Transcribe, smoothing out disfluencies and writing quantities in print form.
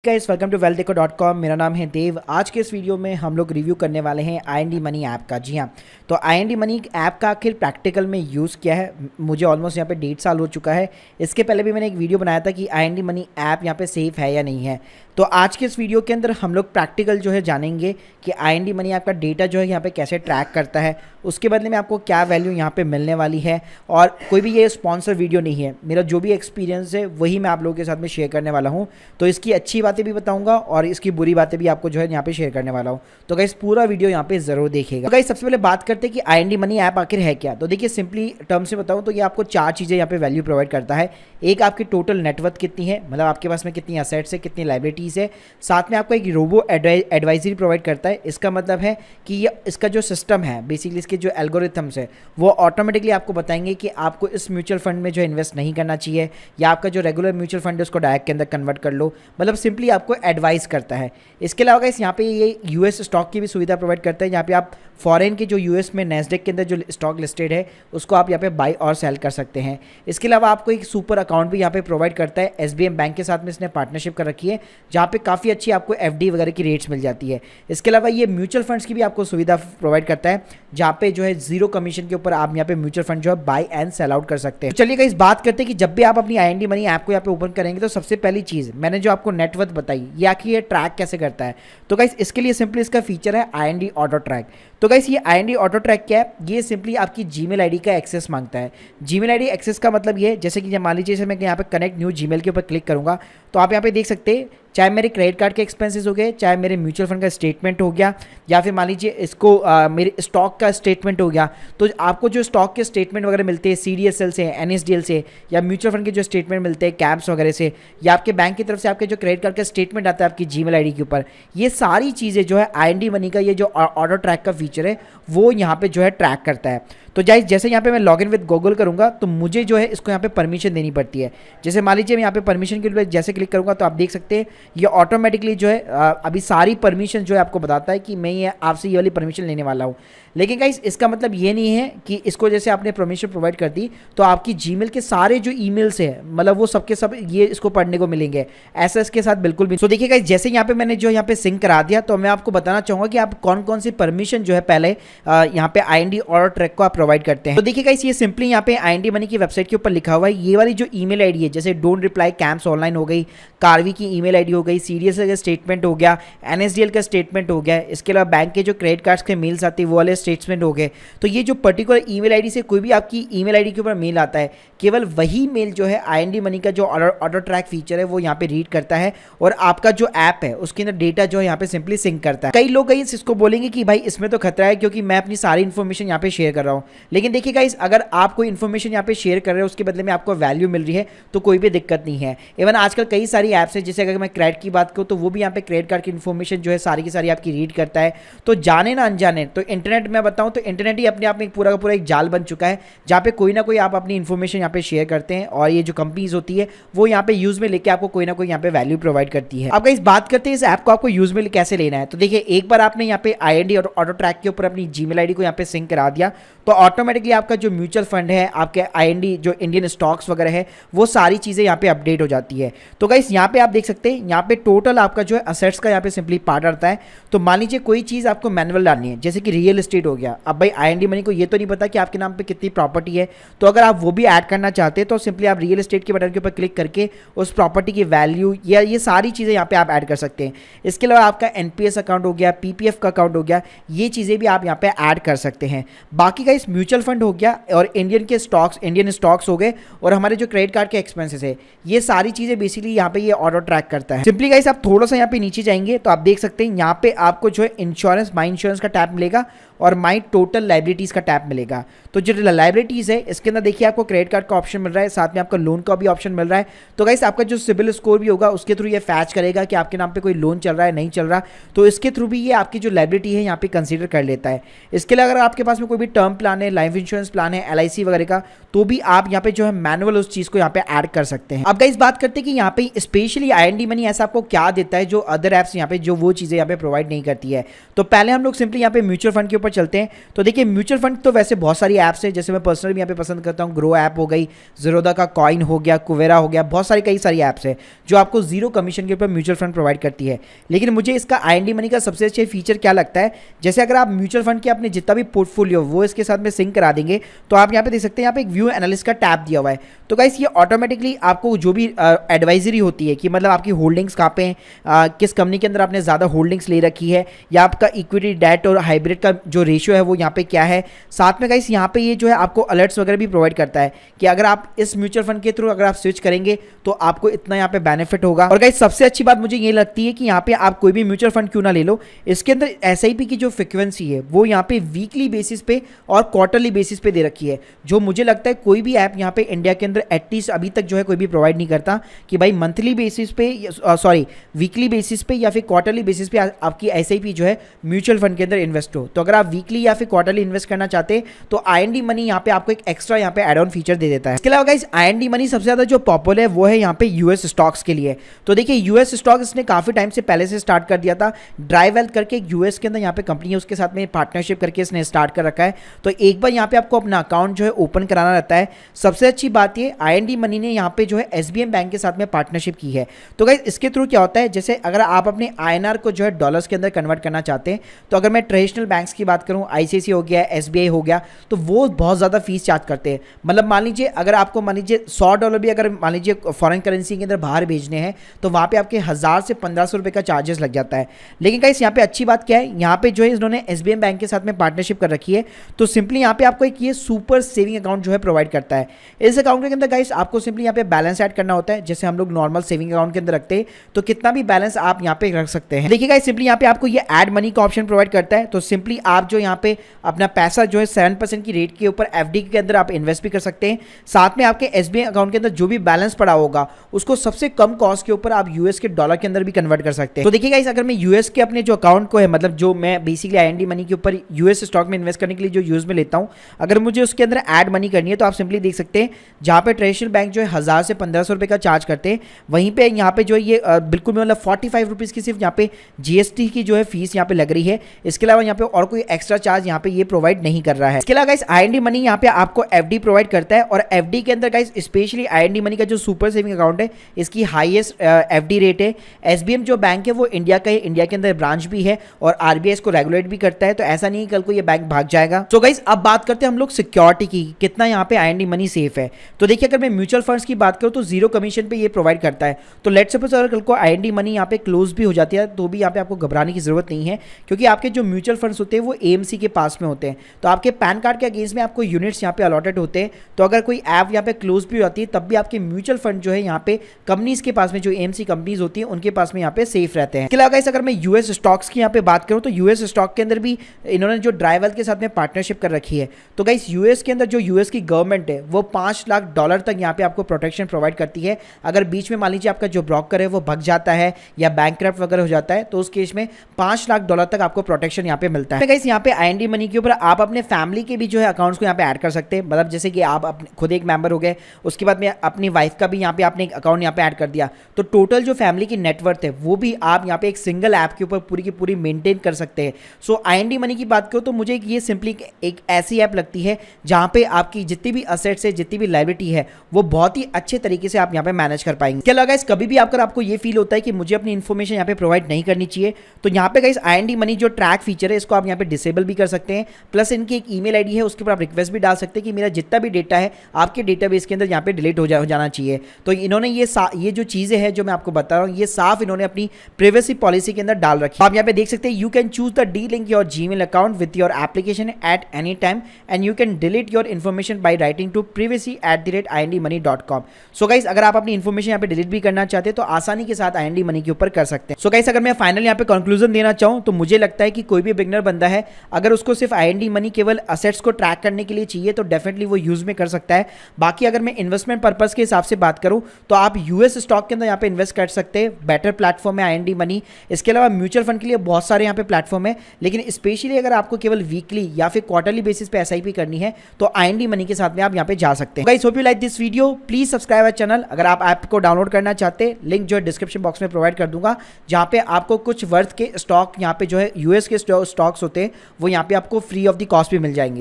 Guys welcome to wealthdeco.com। मेरा नाम है देव। आज के इस वीडियो में हम लोग रिव्यू करने वाले हैं IND मनी ऐप का। जी हाँ, तो IND मनी ऐप का आखिर प्रैक्टिकल में यूज़ किया है मुझे ऑलमोस्ट यहाँ पे 1.5 साल हो चुका है। इसके पहले भी मैंने एक वीडियो बनाया था कि IND मनी ऐप यहाँ पे सेफ़ है या नहीं है। तो आज के इस वीडियो के अंदर हम लोग प्रैक्टिकल जो है जानेंगे कि IND मनी ऐप का डेटा जो है यहाँ पे कैसे ट्रैक करता है, उसके बदले में आपको क्या वैल्यू यहाँ पे मिलने वाली है। और कोई भी ये स्पॉन्सर वीडियो नहीं है, मेरा जो भी एक्सपीरियंस है वही मैं आप लोगों के साथ में शेयर करने वाला हूँ। तो इसकी अच्छी बातें भी बताऊंगा और इसकी बुरी बातें भी आपको जो है यहाँ पे शेयर करने वाला हूँ। तो गाइस पूरा वीडियो यहाँ पे जरूर देखिएगा। तो गाइस सबसे पहले बात करते हैं कि IND मनी ऐप आखिर है क्या। तो देखिए सिंपली टर्म से बताऊँ तो ये आपको 4 चीज़ें यहाँ पे वैल्यू प्रोवाइड करता है। एक आपकी टोटल नेटवर्थ कितनी है, मतलब आपके पास में कितनी असेट्स है, कितनी लाइबिलिटीज़ है। साथ में आपको एक रोबो एडवाइजरी प्रोवाइड करता है। इसका मतलब है कि ये इसका जो सिस्टम है, बेसिकली इसके जो एल्गोरिथम्स है वो ऑटोमेटिकली आपको बताएंगे कि आपको इस म्यूचुअल फंड में जो इन्वेस्ट नहीं करना चाहिए, या आपका जो रेगुलर म्यूचुअल फंड है उसको डायरेक्ट के अंदर कन्वर्ट कर लो। मतलब सिंपली आपको एडवाइस करता है। इसके अलावा इस यहाँ पे ये US स्टॉक की भी सुविधा प्रोवाइड करता है, जहाँ पे आप फॉरेन के जो US में नैस्डैक के अंदर जो स्टॉक लिस्टेड है उसको आप यहाँ पे बाई और सेल कर सकते हैं। इसके अलावा आपको एक सुपर अकाउंट भी यहाँ पे प्रोवाइड करता है। SBM बैंक के साथ में इसने पार्टनरशिप कर रखी है, जहाँ पे काफ़ी अच्छी आपको FD वगैरह की रेट्स मिल जाती है। इसके अलावा ये म्यूचुअल फंड्स की भी आपको सुविधा प्रोवाइड करता है, जहाँ पे जो है 0 कमीशन के ऊपर आप यहाँ पे म्यूचुअल फंड जो है बाई एंड सेल आउट कर सकते हैं। चलिए गाइस बात करते हैं कि जब भी आप अपनी IND मनी ऐप को यहाँ पे ओपन करेंगे तो सबसे पहली चीज़ मैंने जो आपको नेटवर्थ बताई, ये आखिर ये ट्रैक कैसे करता है। तो गाइस इसके लिए सिंपली इसका फीचर है IND ऑटो ट्रैक। तो गाइस ये IND ऑटो ट्रैक क्या है, ये सिंपली आपकी जीमेल आईडी का एक्सेस मांगता है। जीमेल आईडी एक्सेस का मतलब ये है, जैसे कि मान लीजिए मैं यहाँ पे कनेक्ट न्यू जीमेल के ऊपर क्लिक करूँगा तो आप यहाँ पे देख सकते हैं, चाहे मेरे क्रेडिट कार्ड के एक्सपेंसेस हो गए, चाहे मेरे म्यूचुअल फंड का स्टेटमेंट हो गया, या फिर मान लीजिए इसको मेरे स्टॉक का स्टेटमेंट हो गया। तो आपको जो स्टॉक के स्टेटमेंट वगैरह मिलते हैं CDSL से, NSDL से, या म्यूचुअल फंड के जो स्टेटमेंट मिलते हैं कैप्स वगैरह से, या आपके बैंक की तरफ से आपके जो क्रेडिट कार्ड का स्टेटमेंट आता है आपकी जीमेल आईडी के ऊपर, ये सारी चीज़ें जो है IND मनी का ये जो ऑटो ट्रैक का फीचर है वो यहाँ पे जो है ट्रैक करता है। तो जैसे यहाँ पे मैं लॉगिन विद गूगल करूँगा तो मुझे जो है इसको यहाँ पे परमिशन देनी पड़ती है। जैसे मान लीजिए मैं यहाँ पे परमिशन के लिए जैसे क्लिक करूँगा तो आप देख सकते हैं ये ऑटोमेटिकली जो है अभी सारी परमिशन जो है आपको बताता है कि मैं ये आपसे ये वाली परमिशन लेने वाला हूँ। लेकिन गाइस इसका मतलब ये नहीं है कि इसको जैसे आपने परमिशन प्रोवाइड कर दी तो आपकी जीमेल के सारे जो ईमेल्स है मतलब वो सबके सब ये इसको पढ़ने को मिलेंगे, ऐसा इसके साथ बिल्कुल भी। तो देखिए गाइस जैसे यहाँ पे मैंने जो यहाँ पे सिंक करा दिया तो मैं आपको बताना चाहूँगा कि आप कौन कौन सी परमिशन जो है पहले यहाँ पे IND ऑटो ट्रैक को आप प्रोवाइड करते हैं। तो देखिए गाइस ये सिंपली यहाँ पे IND मनी की वेबसाइट के ऊपर लिखा हुआ है, ये वाली जो ईमेल आईडी है, जैसे डोंट रिप्लाई कैंप्स ऑनलाइन हो गई, कार्वी की ईमेल आईडी हो गई, CDSL का स्टेटमेंट हो गया, NSDL का स्टेटमेंट हो गया, इसके अलावा बैंक के जो क्रेडिट कार्ड्स के मेल्स आते हैं वो वाले स्टेटमेंट हो गए। तो ये जो पर्टिकुलर ईमेल आईडी से कोई भी आपकी ईमेल आईडी के ऊपर मेल आता है, केवल वही मेल जो है IND मनी का जो ऑटो ट्रैक फीचर है वो यहाँ पे रीड करता है और आपका जो ऐप है उसके अंदर डेटा जो है यहाँ पे सिंपली सिंक करता है। कई लोग गाइस इसको बोलेंगे कि भाई इसमें तो खतरा है क्योंकि मैं अपनी सारी इन्फॉर्मेशन यहाँ पे शेयर कर रहा हूँ। लेकिन देखिए गाइस अगर आप कोई इन्फॉर्मेशन यहाँ पे शेयर कर रहे हो उसके बदले में आपको वैल्यू मिल रही है तो कोई भी दिक्कत नहीं है। इवन आजकल कई सारी ऐप्स है, जैसे अगर मैं क्रेडिट की बात करूँ तो वो भी यहाँ पे क्रेडिट कार्ड की इन्फॉर्मेशन जो है सारी की सारी आपकी रीड करता है। तो जाने ना अनजाने तो इंटरनेट में बताऊँ तो इंटरनेट ही अपने आप में पूरा का पूरा एक जाल बन चुका है, जहाँ पे कोई ना कोई आप अपनी इन्फॉर्मेशन यहाँ पे शेयर करते हैं और ये जो कंपनीज होती है वो यहाँ पे यूज में लेके आपको कोई ना कोई यहाँ पे वैल्यू प्रोवाइड करती है। अब इस बात करते हैं इस ऐप को आपको यूज में कैसे लेना है। तो देखिए एक बार आपने यहाँ पे IND और ऑटो ट्रैक के ऊपर अपनी जीमेल आईडी को यहाँ पे सिंक करा दिया तो ऑटोमेटिकली आपका जो म्यूचुअल फंड है, आपके IND जो इंडियन स्टॉक्स वगैरह है वो सारी चीज़ें यहाँ पे अपडेट हो जाती है। तो गाइस यहाँ पे आप देख सकते हैं यहाँ पे टोटल आपका जो है असेट्स का यहाँ पे सिंपली पार्ट आता है। तो मान लीजिए कोई चीज़ आपको मैनुअल डालनी है, जैसे कि रियल एस्टेट हो गया। अब भाई IND मनी को ये तो नहीं पता कि आपके नाम पे कितनी प्रॉपर्टी है, तो अगर आप वो भी ऐड करना चाहते हैं तो सिंपली आप रियल एस्टेट के बटन के ऊपर क्लिक करके उस प्रॉपर्टी की वैल्यू या ये सारी चीज़ें यहाँ पे आप ऐड कर सकते हैं। इसके अलावा आपका NPS अकाउंट हो गया, PPF का अकाउंट हो गया, ये चीज़ें भी आप यहाँ पे ऐड कर सकते हैं। बाकी का इस म्यूचुअल फंड हो गया और इंडियन स्टॉक्स हो गए और हमारे जो क्रेडिट कार्ड के एक्सपेंसेस है, ये सारी चीज़ें बेसिकली यहाँ पे ये ऑटो ट्रैक करता है। सिंपली गाइस आप थोड़ा सा यहाँ पे नीचे जाएंगे तो आप देख सकते हैं यहाँ पे आपको जो है इंश्योरेंस, माई इंश्योरेंस का टैब मिलेगा और माई टोटल लाइबिलिटीज़ का टैब मिलेगा। तो जो लाइबिलिटीज़ है इसके अंदर देखिए आपको क्रेडिट कार्ड का ऑप्शन मिल रहा है, साथ में आपका लोन का भी ऑप्शन मिल रहा है। तो गाइस आपका जो सिबिल स्कोर भी होगा उसके थ्रू ये फैच करेगा कि आपके नाम पे कोई लोन चल रहा है नहीं चल रहा, तो इसके थ्रू भी ये आपकी जो लाइबिलिटी है यहाँ पे कंसीडर कर लेता है। इसके लिए अगर आपके पास में कोई भी टर्म प्लान है, लाइफ इंश्योरेंस प्लान है, LIC वगैरह का, तो भी आप यहाँ पे जो है मैनुअल उस चीज़ को यहाँ पे ऐड कर सकते हैं। अब गाइस बात करते हैं कि यहाँ पे स्पेशली IND मनी ऐसा आपको क्या देता है जो अदर ऐप्स यहाँ पे जो वो चीज़ें यहाँ पे प्रोवाइड नहीं करती है। तो पहले हम लोग सिंपली यहाँ पे म्यूचुअल फंड के ऊपर चलते हैं। तो देखिए म्यूचुअल फंड तो वैसे बहुत सारी ऐप्स है, जैसे मैं पर्सनल भी यहाँ पे पसंद करता हूँ, ग्रो ऐप हो गई, ज़ीरोधा का कॉइन हो गया, कुवेरा हो गया, बहुत सारी कई सारी ऐप्स है जो आपको जीरो कमीशन के ऊपर म्यूचुअल फंड प्रोवाइड करती है। लेकिन मुझे इसका IND मनी का सबसे अच्छा फीचर क्या लगता है, जैसे अगर आप म्यूचुअल फंड के अपने जितना भी पोर्टफोलियो वो इसके साथ में सिंक करा देंगे, तो आप यहाँ पे देख सकते हैं यहाँ पे एक व्यू एनालिस्ट का टैब दिया हुआ है। तो गाइस ये ऑटोमेटिकली आपको जो भी एडवाइजरी होती है कि मतलब आपकी होल्डिंग्स कहाँ पे किस कंपनी के अंदर आपने ज़्यादा होल्डिंग्स ले रखी है, या आपका इक्विटी डेट और हाइब्रिड का जो रेशियो है वो यहाँ पे क्या है। साथ में गाइस यहाँ पे ये जो है आपको अलर्ट्स वगैरह भी प्रोवाइड करता है कि अगर आप इस म्यूचुअल फंड के थ्रू अगर आप स्विच करेंगे तो आपको इतना यहाँ पे बेनिफिट होगा। और गाइस सबसे अच्छी बात मुझे ये लगती है कि यहाँ पे आप कोई भी म्यूचुअल फंड क्यों ना ले लो, इसके अंदर SIP की जो फ्रिक्वेंसी है वो यहाँ पे वीकली बेसिस पे और क्वार्टरली बेसिस पे दे रखी है, जो मुझे लगता है कोई भी ऐप यहाँ पे इंडिया के अंदर एटलीस्ट अभी तक जो है कोई भी प्रोवाइड नहीं करता कि भाई मंथली बेसिस पे सॉरी वीकली बेसिस पे या फिर क्वार्टरली बेसिस पे आपकी SIP जो है म्यूचुअल फंड के अंदर इन्वेस्ट हो। तो अगर आप वीकली या फिर क्वार्टरली इन्वेस्ट करना चाहते हैं तो IND मनी यहाँ पे आपको एक एक्स्ट्रा यहाँ पे एड ऑन फीचर दे देता है। इसके अलावा गाइस IND मनी सबसे ज़्यादा जो पॉपुलर है वो है यहाँ पे US स्टॉक्स के लिए। तो देखिए US स्टॉक इसने काफ़ी टाइम से पहले से स्टार्ट कर दिया था, ड्राई वेल्थ करके एक US के अंदर यहाँ पे कंपनी है, उसके साथ में पार्टनरशिप करके इसने स्टार्ट कर रखा है। तो एक बार यहाँ पे आपको अपना अकाउंट जो है ओपन कराना रहता है। सबसे अच्छी बात ये IND मनी ने यहाँ पे जो है SBM बैंक के साथ में पार्टनरशिप की है। तो गाइस इसके थ्रू क्या होता है, जैसे अगर आप अपने INR को जो है डॉलर्स के अंदर कन्वर्ट करना चाहते हैं, तो अगर मैं ट्रेडिशनल बैंक्स की बात करूँ, ICICI हो गया, SBI हो गया, तो वो बहुत ज़्यादा फीस चार्ज करते हैं। मतलब मान लीजिए अगर आपको मान लीजिए $100 भी अगर मान लीजिए फॉरेन करेंसी के अंदर बाहर भेजने हैं तो वहाँ पे आपके 1000 से 1500 रुपये का चार्जेस लग जाता है। लेकिन गाइस यहाँ पे अच्छी बात क्या है, यहाँ पे जो है इन्होंने SBM बैंक के साथ में पार्टनरशिप कर रखी है। तो सिंपली यहाँ पे आपको एक ये सुपर सेविंग अकाउंट जो है प्रोवाइड करता है। इस अकाउंट के अंदर गाइस आपको सिंपली यहाँ पे बैलेंस ऐड करना होता है, जैसे हम लोग नॉर्मल सेविंग अकाउंट के अंदर रखते हैं, तो कितना भी बैलेंस आप यहाँ पे रख सकते हैं। देखिए गाइस सिंपली यहाँ पे आपको ये ऐड मनी का ऑप्शन प्रोवाइड करता है। तो सिंपली आप जो यहाँ पे अपना पैसा जो है 7% की रेट के ऊपर FD के अंदर आप इन्वेस्ट भी कर सकते हैं। साथ में आपके SBI अकाउंट के अंदर जो भी बैलेंस पड़ा होगा उसको सबसे कम कॉस्ट के ऊपर आप US के डॉलर के अंदर भी कन्वर्ट कर सकते हैं। तो देखिए गाइस अगर मैं US के अपने जो अकाउंट को है, मतलब जो मैं बेसिकली IND मनी के ऊपर US स्टॉक में इन्वेस्ट करने के लिए जो यूज में लेता हूँ, अगर मुझे उसके अंदर ऐड मनी करनी है तो आप सिंपली देख सकते हैं जहाँ पे ट्रेडिशनल बैंक जो है 1000 से 1500 रुपये का चार्ज करते हैं, वहीं पे यहाँ पे जो है ये बिल्कुल मतलब 45 रुपीज़ की सिर्फ यहाँ पे GST की जो है फीस यहाँ पे लग रही है। इसके अलावा यहाँ पे और कोई एक्स्ट्रा चार्ज यहाँ पे ये प्रोवाइड नहीं कर रहा है। इसके अलावा गाइस IND मनी यहाँ पे आपको FD प्रोवाइड करता है, और FD के अंदर गाइस स्पेशली IND मनी का जो सुपर सेविंग अकाउंट है इसकी हाईएस्ट FD रेट है। SBM जो बैंक है वो इंडिया का है, इंडिया के अंदर ब्रांच भी है और RBI इसको रेगुलेट भी करता है, तो ऐसा नहीं कल को ये बैंक भाग जाएगा। तो गाइस अब बात करते हैं हम लोग सिक्योरिटी की, कितना यहाँ पे IND मनी सेफ है। तो देखिए अगर मैं म्यूचुअल फंड्स की बात करूँ तो जीरो कमीशन पे ये प्रोवाइड करता है। तो लेट्स सपोज अगर कल को IND मनी यहाँ पे क्लोज भी हो जाती है तो भी यहाँ पे आपको घबराने की जरूरत नहीं है, क्योंकि आपके जो म्यूचुअल फंड्स होते हैं वो AMC के पास में होते हैं। तो आपके पैन कार्ड के अगेंस्ट में आपको यूनिट्स यहाँ पे अलॉटेड होते हैं। तो अगर कोई ऐप यहाँ पे क्लोज भी होती है तब भी आपके म्यूचुअल फंड जो है यहाँ पे कंपनीज के पास में, जो AMC कंपनीज होती है उनके पास में यहाँ पे सेफ रहते हैं। इसके अलावा गाइस अगर मैं US स्टॉक्स की यहाँ पे बात करूँ तो US स्टॉक के अंदर भी इन्होंने जो ड्राई वेल्थ के साथ में पार्टनरशिप कर रखी है। तो गाइस US के अंदर जो US की गवर्नमेंट है वो $5 लाख तक यहाँ पे आपको प्रोटेक्शन प्रोवाइड करती है। अगर बीच में मान लीजिए आपका जो ब्रोकर है वो भग जाता है या बैंकक्रप्ट वगैरह हो जाता है तो उस केस में $5 लाख तक आपको प्रोटेक्शन यहाँ पे मिलता है। गाइस यहाँ पे IND मनी के ऊपर आप अपने फैमिली के भी जो है अकाउंट्स को यहाँ पे ऐड कर सकते हैं। मतलब जैसे कि आप खुद एक मेंबर हो गए, उसके बाद में अपनी वाइफ का भी यहाँ पे आपने एक अकाउंट यहाँ पे ऐड कर दिया, तो टोटल जो फैमिली की नेटवर्थ है वो भी आप यहाँ पे एक सिंगल ऐप के ऊपर पूरी की पूरी मेंटेन कर सकते हैं। सो IND मनी की बात करो तो मुझे ये सिंपली एक ऐसी ऐप लगती है जहाँ पे आपकी जितनी भी असेट्स है, जितनी भी लायबिलिटी है, वो बहुत ही अच्छे तरीके से आप यहाँ पे मैनेज कर पाएंगे। क्या लगा, कभी भी आपको ये फील होता है कि मुझे अपनी इन्फॉर्मेशन यहाँ पे प्रोवाइड नहीं करनी चाहिए, तो यहाँ पे गाइस IND मनी जो ट्रैक फीचर है इसको आप यहाँ पे डिसेबल भी कर सकते हैं। प्लस इनकी एक ईमेल आईडी है, उसके ऊपर आप रिक्वेस्ट भी डाल सकते हैं कि मेरा जितना भी डेटा है आपके डेटाबेस के अंदर यहाँ पे डिलीट हो जाना चाहिए। तो इन्होंने ये जो चीज़ें हैं जो मैं आपको बता रहा हूँ ये साफ इन्होंने अपनी प्राइवेसी पॉलिसी के अंदर डाल रखी है। आप यहाँ पे देख सकते हैं you can choose the delink your Gmail account with your application at any time and you can delete your information by writing to privacy@indmoney.com। So guys अगर आप अपनी इन्फॉर्मेशन यहाँ पे डिलीट भी करना चाहते हैं तो आसानी के साथ IND मनी के ऊपर कर सकते हैं। सो गाइस अगर मैं फाइनल यहाँ पे कंक्लूजन देना चाहूँ तो मुझे लगता है कि कोई भी बिगनर बंदा है अगर उसको सिर्फ IND मनी केवल असेट्स को ट्रैक करने के लिए चाहिए तो डेफिनेटली वो यूज में कर सकता है। बाकी अगर मैं इन्वेस्टमेंट पर्पज के हिसाब से बात करूँ तो आप US स्टॉक के अंदर यहाँ पे इन्वेस्ट कर सकते हैं, बेटर प्लेटफॉर्म है IND मनी। इसके अलावा म्यूचुअल फंड के लिए बहुत सारे यहाँ पे प्लेटफॉर्म है, लेकिन लेकिन स्पेशली अगर आपको केवल वीकली या फिर क्वार्टरली बेसिस पे SIP करनी है तो IND मनी के साथ में आप यहाँ पे जा सकते हैं। Guys hope you like this video, please subscribe our channel. अगर आप ऐप को डाउनलोड करना चाहते हैं, लिंक जो है डिस्क्रिप्शन बॉक्स में प्रोवाइड कर दूंगा, जहाँ पे आपको कुछ वर्थ के स्टॉक यहाँ पे जो है US के स्टॉक्स होते हैं वो यहाँ पे आपको फ्री ऑफ द कॉस्ट भी मिल जाएंगे।